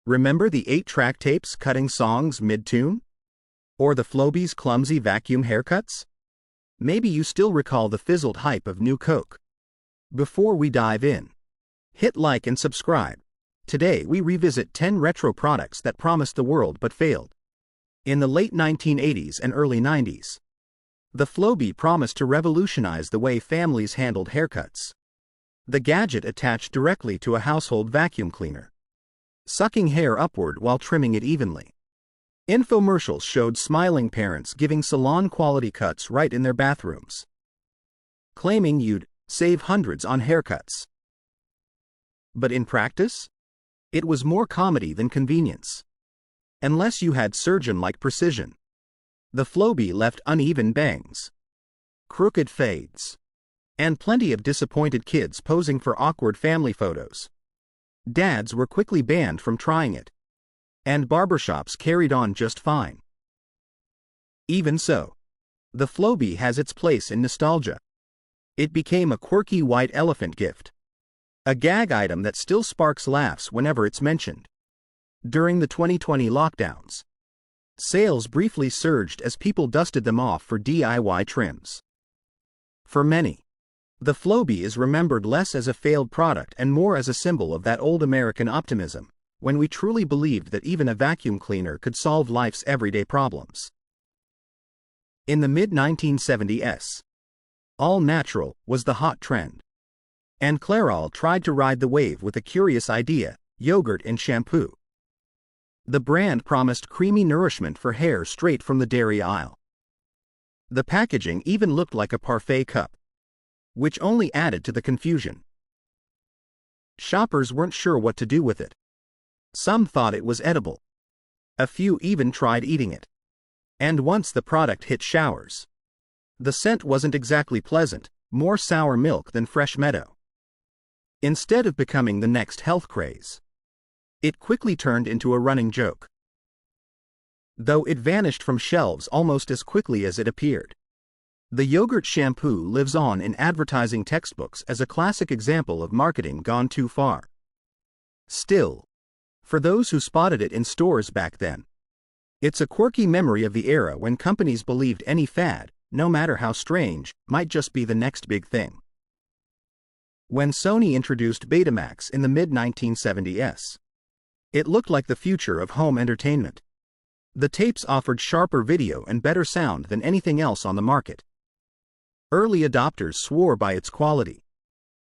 Remember the 8-track tapes cutting songs mid-tune? Or the Flowbee's clumsy vacuum haircuts? Maybe you still recall the fizzled hype of New Coke. Before we dive in, hit like and subscribe. Today we revisit 10 retro products that promised the world but failed. In the late 1980s and early 90s, the Flowbee promised to revolutionize the way families handled haircuts. The gadget attached directly to a household vacuum cleaner, sucking hair upward while trimming it evenly. Infomercials showed smiling parents giving salon-quality cuts right in their bathrooms, claiming you'd save hundreds on haircuts. But in practice, it was more comedy than convenience. Unless you had surgeon-like precision, the Flowbee left uneven bangs, crooked fades, and plenty of disappointed kids posing for awkward family photos. Dads were quickly banned from trying it, and barbershops carried on just fine. Even so, the Flowbee has its place in nostalgia. It became a quirky white elephant gift, a gag item that still sparks laughs whenever it's mentioned. During the 2020 lockdowns, sales briefly surged as people dusted them off for DIY trims. For many, the Flowbee is remembered less as a failed product and more as a symbol of that old American optimism, when we truly believed that even a vacuum cleaner could solve life's everyday problems. In the mid-1970s, all natural was the hot trend, and Clairol tried to ride the wave with a curious idea: yogurt in shampoo. The brand promised creamy nourishment for hair straight from the dairy aisle. The packaging even looked like a parfait cup, which only added to the confusion. Shoppers weren't sure what to do with it. Some thought it was edible. A few even tried eating it. And once the product hit showers, the scent wasn't exactly pleasant, more sour milk than fresh meadow. Instead of becoming the next health craze, it quickly turned into a running joke, though it vanished from shelves almost as quickly as it appeared. The yogurt shampoo lives on in advertising textbooks as a classic example of marketing gone too far. Still, for those who spotted it in stores back then, it's a quirky memory of the era when companies believed any fad, no matter how strange, might just be the next big thing. When Sony introduced Betamax in the mid-1970s, it looked like the future of home entertainment. The tapes offered sharper video and better sound than anything else on the market. Early adopters swore by its quality,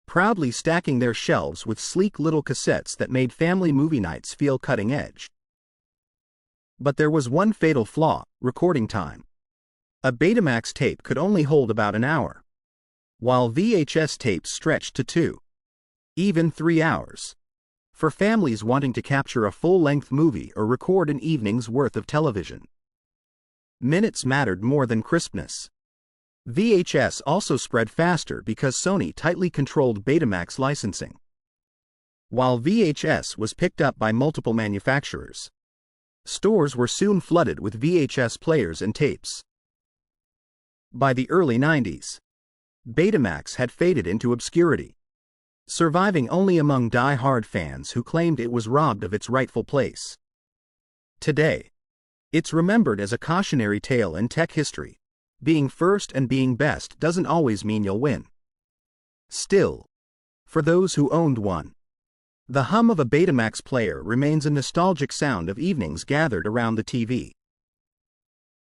proudly stacking their shelves with sleek little cassettes that made family movie nights feel cutting edge. But there was one fatal flaw: recording time. A Betamax tape could only hold about an hour, while VHS tapes stretched to 2, even 3 hours. For families wanting to capture a full-length movie or record an evening's worth of television, minutes mattered more than crispness. VHS also spread faster because Sony tightly controlled Betamax licensing. While VHS was picked up by multiple manufacturers, stores were soon flooded with VHS players and tapes. By the early 90s, Betamax had faded into obscurity, surviving only among die-hard fans who claimed it was robbed of its rightful place. Today, it's remembered as a cautionary tale in tech history. Being first and being best doesn't always mean you'll win. Still, for those who owned one, the hum of a Betamax player remains a nostalgic sound of evenings gathered around the TV.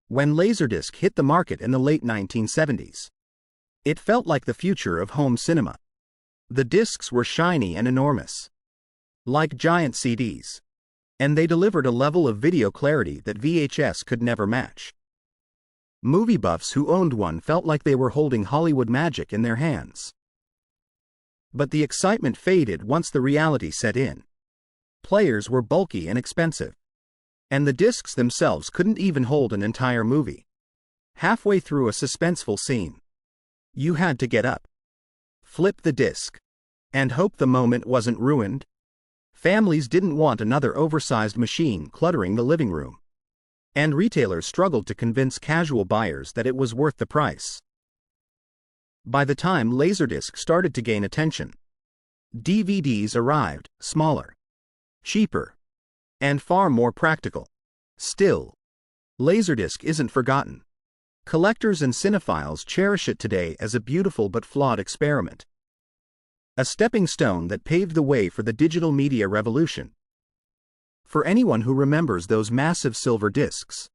When Laserdisc hit the market in the late 1970s, it felt like the future of home cinema. The discs were shiny and enormous, like giant CDs, and they delivered a level of video clarity that VHS could never match. Movie buffs who owned one felt like they were holding Hollywood magic in their hands. But the excitement faded once the reality set in. Players were bulky and expensive, and the discs themselves couldn't even hold an entire movie. Halfway through a suspenseful scene, you had to get up, flip the disc, and hope the moment wasn't ruined. Families didn't want another oversized machine cluttering the living room, and retailers struggled to convince casual buyers that it was worth the price. By the time Laserdisc started to gain attention, DVDs arrived, smaller, cheaper, and far more practical. Still, Laserdisc isn't forgotten. Collectors and cinephiles cherish it today as a beautiful but flawed experiment. A stepping stone that paved the way for the digital media revolution. For anyone who remembers those massive silver discs,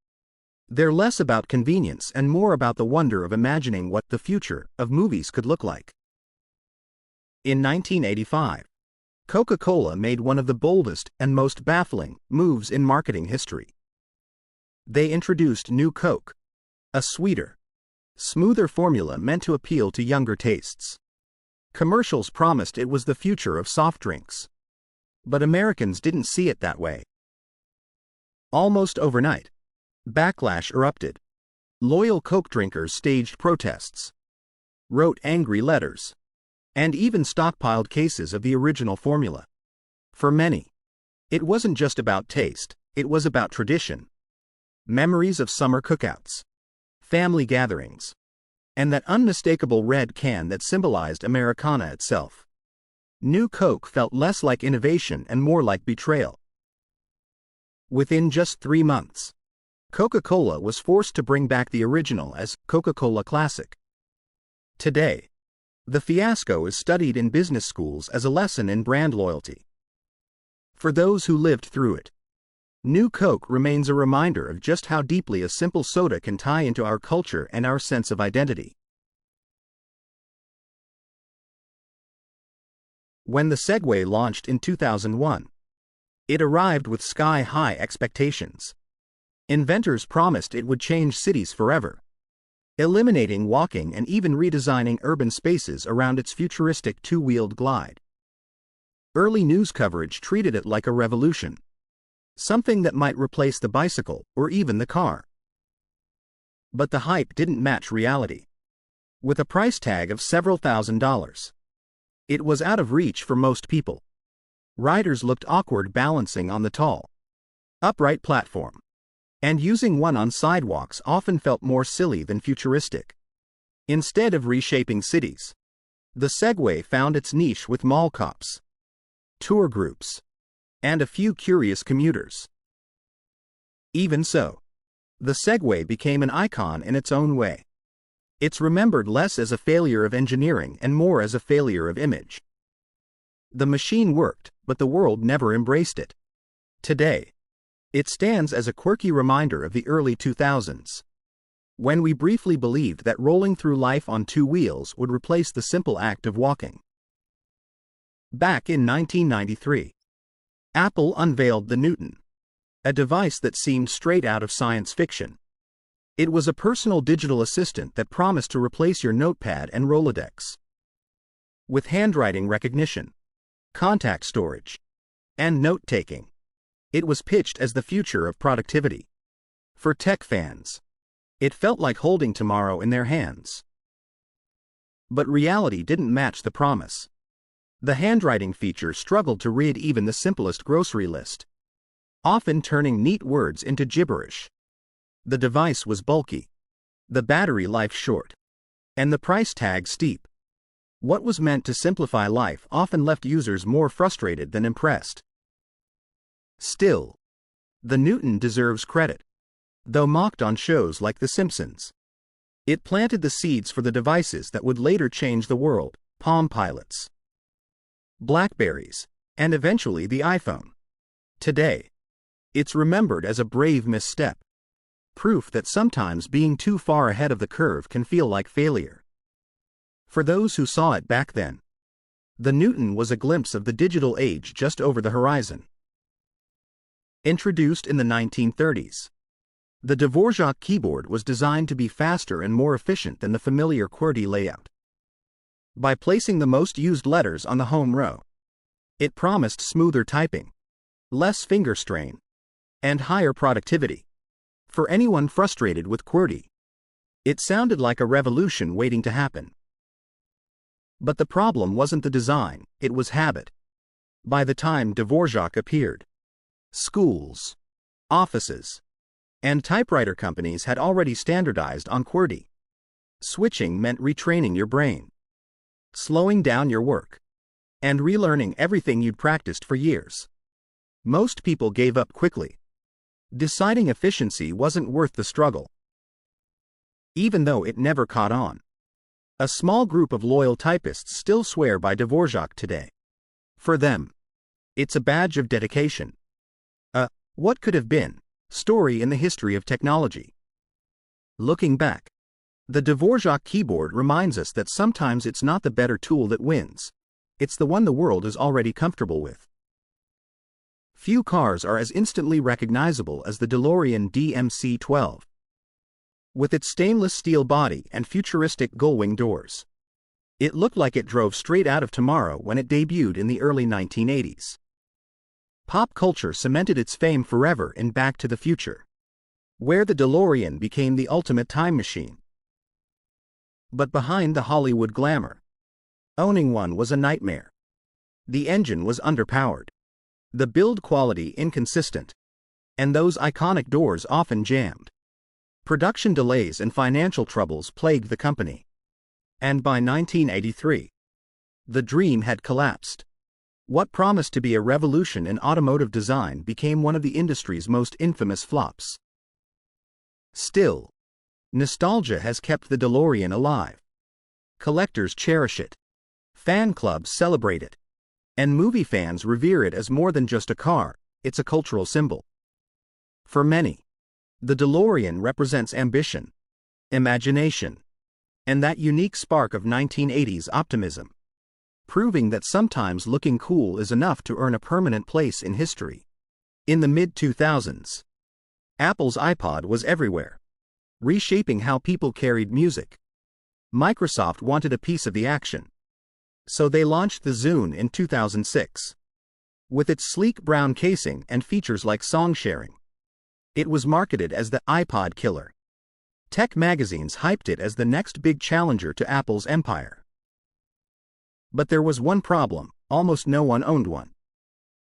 they're less about convenience and more about the wonder of imagining what the future of movies could look like. In 1985, Coca-Cola made one of the boldest and most baffling moves in marketing history. They introduced New Coke, a sweeter, smoother formula meant to appeal to younger tastes. Commercials promised it was the future of soft drinks. But Americans didn't see it that way. Almost overnight, backlash erupted. Loyal Coke drinkers staged protests, wrote angry letters, and even stockpiled cases of the original formula. For many, it wasn't just about taste, it was about tradition. Memories of summer cookouts, family gatherings, and that unmistakable red can that symbolized Americana itself. New Coke felt less like innovation and more like betrayal. Within just 3 months, Coca-Cola was forced to bring back the original as Coca-Cola Classic. Today, the fiasco is studied in business schools as a lesson in brand loyalty. For those who lived through it, New Coke remains a reminder of just how deeply a simple soda can tie into our culture and our sense of identity. When the Segway launched in 2001, it arrived with sky-high expectations. Inventors promised it would change cities forever, eliminating walking and even redesigning urban spaces around its futuristic two-wheeled glide. Early news coverage treated it like a revolution, something that might replace the bicycle or even the car. But the hype didn't match reality. With a price tag of several $1,000s, it was out of reach for most people. Riders looked awkward balancing on the tall, upright platform, and using one on sidewalks often felt more silly than futuristic. Instead of reshaping cities, the Segway found its niche with mall cops, tour groups, and a few curious commuters. Even so, the Segway became an icon in its own way. It's remembered less as a failure of engineering and more as a failure of image. The machine worked, but the world never embraced it. Today, it stands as a quirky reminder of the early 2000s, when we briefly believed that rolling through life on 2 wheels would replace the simple act of walking. Back in 1993, Apple unveiled the Newton, a device that seemed straight out of science fiction. It was a personal digital assistant that promised to replace your notepad and Rolodex. With handwriting recognition, contact storage, and note-taking, it was pitched as the future of productivity. For tech fans, it felt like holding tomorrow in their hands. But reality didn't match the promise. The handwriting feature struggled to read even the simplest grocery list, often turning neat words into gibberish. The device was bulky, the battery life short, and the price tag steep. What was meant to simplify life often left users more frustrated than impressed. Still, the Newton deserves credit. Though mocked on shows like The Simpsons, it planted the seeds for the devices that would later change the world: Palm Pilots, Blackberries, and eventually the iPhone. Today, it's remembered as a brave misstep, proof that sometimes being too far ahead of the curve can feel like failure. For those who saw it back then, the Newton was a glimpse of the digital age just over the horizon. Introduced in the 1930s, the Dvorak keyboard was designed to be faster and more efficient than the familiar QWERTY layout. By placing the most used letters on the home row, it promised smoother typing, less finger strain, and higher productivity. For anyone frustrated with QWERTY, it sounded like a revolution waiting to happen. But the problem wasn't the design, it was habit. By the time Dvorak appeared, schools, offices, and typewriter companies had already standardized on QWERTY. Switching meant retraining your brain, slowing down your work, and relearning everything you'd practiced for years. Most people gave up quickly, deciding efficiency wasn't worth the struggle. Even though it never caught on, a small group of loyal typists still swear by Dvorak today. For them, it's a badge of dedication. A what could have been story in the history of technology. Looking back, the Dvorak keyboard reminds us that sometimes it's not the better tool that wins, it's the one the world is already comfortable with. Few cars are as instantly recognizable as the DeLorean DMC-12. With its stainless steel body and futuristic gullwing doors, it looked like it drove straight out of tomorrow when it debuted in the early 1980s. Pop culture cemented its fame forever in Back to the Future, where the DeLorean became the ultimate time machine. But behind the Hollywood glamour, owning one was a nightmare. The engine was underpowered, the build quality inconsistent, and those iconic doors often jammed. Production delays and financial troubles plagued the company. And by 1983, the dream had collapsed. What promised to be a revolution in automotive design became one of the industry's most infamous flops. Still, nostalgia has kept the DeLorean alive. Collectors cherish it, fan clubs celebrate it, and movie fans revere it as more than just a car, it's a cultural symbol. For many, the DeLorean represents ambition, imagination, and that unique spark of 1980s optimism, proving that sometimes looking cool is enough to earn a permanent place in history. In the mid-2000s, Apple's iPod was everywhere, reshaping how people carried music. Microsoft wanted a piece of the action, so they launched the Zune in 2006. With its sleek brown casing and features like song sharing, it was marketed as the iPod killer. Tech magazines hyped it as the next big challenger to Apple's empire. But there was one problem: almost no one owned one.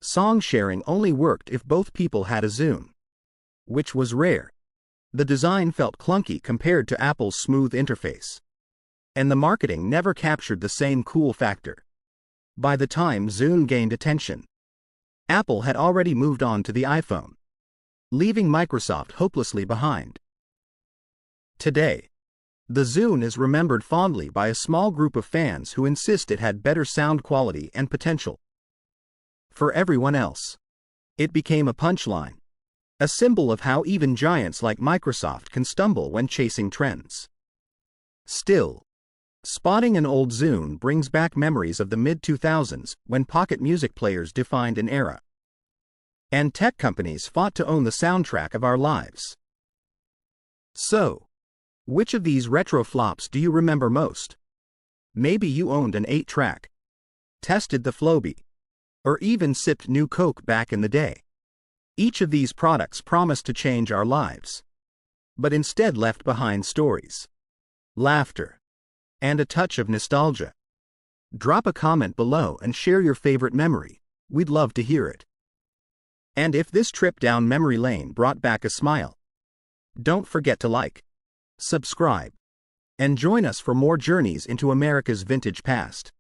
Song sharing only worked if both people had a Zune, which was rare. The design felt clunky compared to Apple's smooth interface, and the marketing never captured the same cool factor. By the time Zune gained attention, Apple had already moved on to the iPhone, leaving Microsoft hopelessly behind. Today, the Zune is remembered fondly by a small group of fans who insist it had better sound quality and potential. For everyone else, it became a punchline, a symbol of how even giants like Microsoft can stumble when chasing trends. Still, spotting an old Zune brings back memories of the mid-2000s when pocket music players defined an era, and tech companies fought to own the soundtrack of our lives. So, which of these retro flops do you remember most? Maybe you owned an 8-track, tested the Flowbee, or even sipped new Coke back in the day. Each of these products promised to change our lives, but instead left behind stories, laughter, and a touch of nostalgia. Drop a comment below and share your favorite memory. We'd love to hear it. And if this trip down memory lane brought back a smile, don't forget to like, subscribe, and join us for more journeys into America's vintage past.